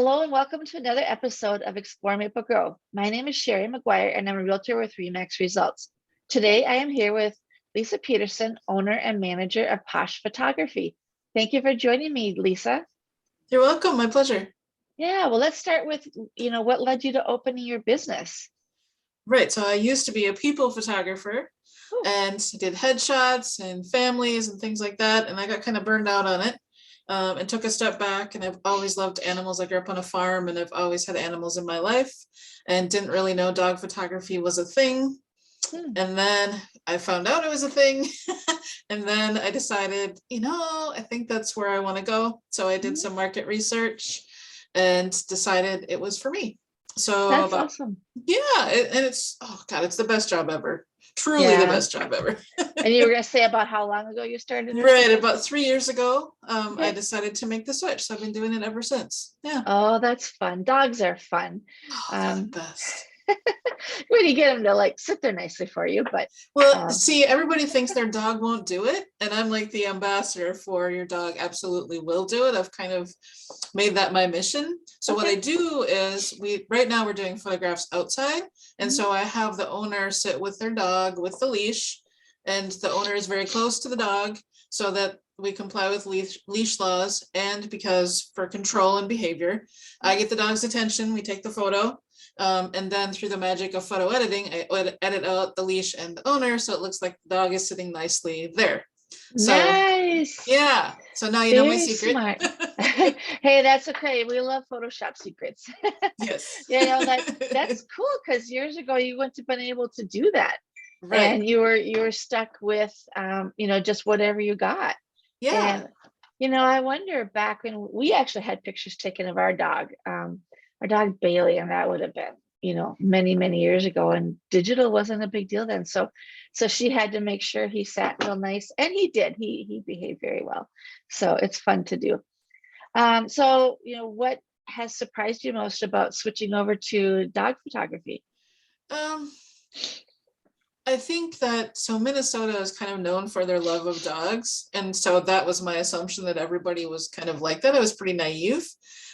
Hello and welcome to another episode of Explore Maple Grove. My name is Shari McGuire and I'm a realtor with RE/MAX Results. Today I am here with Lisa Peterson, owner and manager of Pawsh Photography. Thank you for joining me, Lisa. You're welcome. My pleasure. Yeah, well, let's start with, what led you to opening your business? Right. So I used to be a people photographer Ooh. and did headshots and families and things like that. And I got kind of burned out on it and took a step back. And I've always loved animals. I grew up on a farm and I've always had animals in my life and didn't really know dog photography was a thing. And then I found out it was a thing. And then I decided, I think that's where I want to go. So I did some market research and decided it was for me. So that's awesome. Yeah, and it's, oh God, it's the best job ever. Truly the best job ever. And you were going to say about how long ago you started? Right, about 3 years ago, I decided to make the switch. So I've been doing it ever since. Yeah. Oh, that's fun. Dogs are fun. Oh, they're the best. When you get them to sit there nicely for you, but well, see, everybody thinks their dog won't do it, and I'm like the ambassador for your dog absolutely will do it. I've kind of made that my mission. So what I do is right now we're doing photographs outside, and so I have the owner sit with their dog with the leash, and the owner is very close to the dog so that we comply with leash laws, and because for control and behavior, I get the dog's attention, we take the photo. And then through the magic of photo editing, I edit out the leash and the owner so it looks like the dog is sitting nicely there. So, nice. Yeah. So now you know my secret. Smart. Hey, that's okay. We love Photoshop secrets. Yes. That's cool because years ago you wouldn't have been able to do that. Right. And you were stuck with just whatever you got. Yeah. And I wonder back when we actually had pictures taken of our dog Bailey, and that would have been many, many years ago, and digital wasn't a big deal then. So she had to make sure he sat real nice, and he did. He behaved very well. So it's fun to do. So what has surprised you most about switching over to dog photography? I think that Minnesota is kind of known for their love of dogs, and so that was my assumption that everybody was kind of like that. I was pretty naive.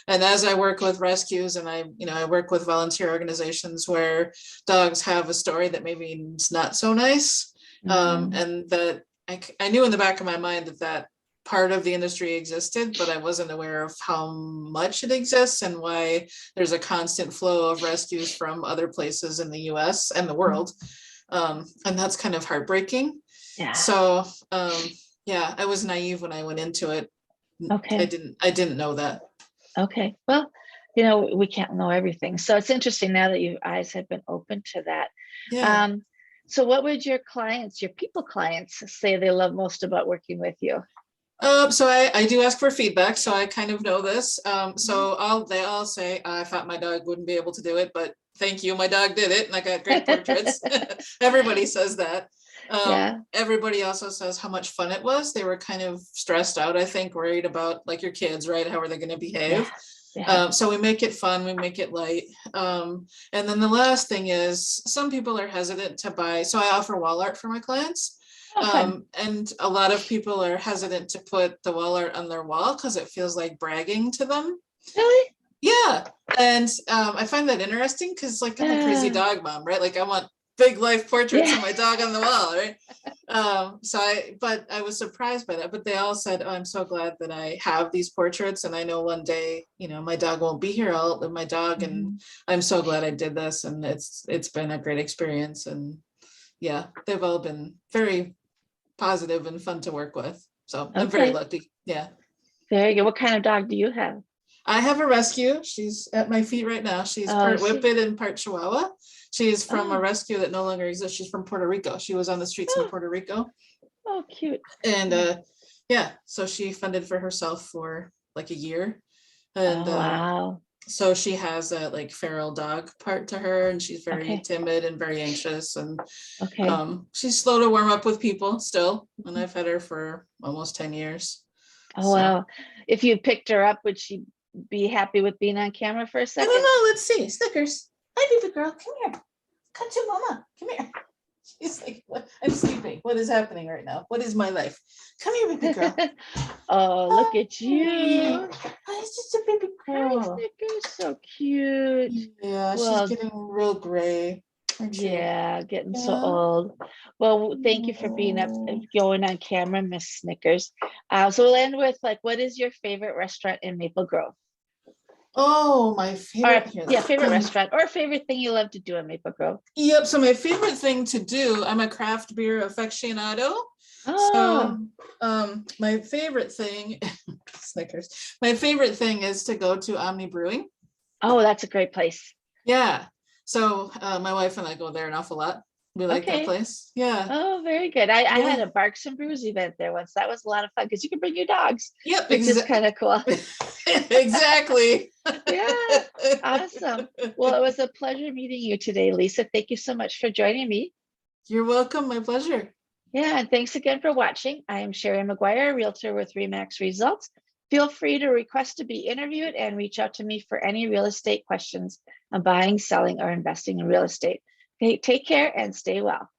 And as I work with rescues and I work with volunteer organizations where dogs have a story that maybe is not so nice, and that I knew in the back of my mind that part of the industry existed, but I wasn't aware of how much it exists and why there's a constant flow of rescues from other places in the US and the world. And that's kind of heartbreaking. Yeah. So I was naive when I went into it. Okay. I didn't know that. Okay. Well, we can't know everything. So it's interesting now that your eyes have been open to that. Yeah. So what would your people clients say they love most about working with you? So I do ask for feedback, so I kind of know this. So they all say, I thought my dog wouldn't be able to do it, but thank you, my dog did it, and I got great portraits. Everybody says that. Everybody also says how much fun it was. They were kind of stressed out, I think, worried about like your kids, right? How are they going to behave? So we make it fun, we make it light. And then the last thing is some people are hesitant to buy. So I offer wall art for my clients. And a lot of people are hesitant to put the wall art on their wall because it feels like bragging to them. Really? Yeah. And I find that interesting because I'm a crazy dog mom, right? Like I want big life portraits of my dog on the wall, right? But I was surprised by that. But they all said, oh, I'm so glad that I have these portraits, and I know one day, my dog won't be here. I'll live my dog, and I'm so glad I did this, and it's been a great experience. And yeah, they've all been very positive and fun to work with. So I'm very lucky. Yeah. Very good. What kind of dog do you have? I have a rescue. She's at my feet right now. She's part Whippet and part Chihuahua. She's from a rescue that no longer exists. She's from Puerto Rico. She was on the streets in Puerto Rico. Oh, cute. And so she funded for herself for like a year. And wow. So she has a feral dog part to her, and she's very timid and very anxious, and she's slow to warm up with people still, and I've had her for almost 10 years. Oh, wow. If you picked her up, would she be happy with being on camera for a second? I don't know. Let's see. Snickers. Hi, baby girl. Come here. Come to mama. Come here. She's like, what? I'm sleeping. What is happening right now? What is my life? Come here, baby girl. Oh, look at you. Oh, it's just a baby Hi, girl. Snickers, so cute. Yeah, she's Well, getting real gray. Aren't you? yeah, getting so Yeah. old. Well, thank you for being up, going on camera, Miss Snickers. So we'll end with like, what is your favorite restaurant in Maple Grove? Oh, my Or favorite here. yeah, favorite restaurant or favorite thing you love to do in Maple Grove. Yep. So my favorite thing to do, I'm a craft beer aficionado. Oh, So my favorite thing, Snickers, my favorite thing is to go to Omni Brewing. oh, that's a great place. Yeah. So my wife and I go there an awful lot. We like that Okay. place. Yeah. Oh, very good. I had Yeah. a Barks and Brews event there once. That was a lot of fun because you can bring your dogs, Yep. which is kind of cool. Exactly. Yeah, awesome. Well, it was a pleasure meeting you today, Lisa. Thank you so much for joining me. You're welcome. My pleasure. Yeah, and thanks again for watching. I am Shari McGuire, Realtor with RE/MAX Results. Feel free to request to be interviewed and reach out to me for any real estate questions on buying, selling, or investing in real estate. Okay, take care and stay well.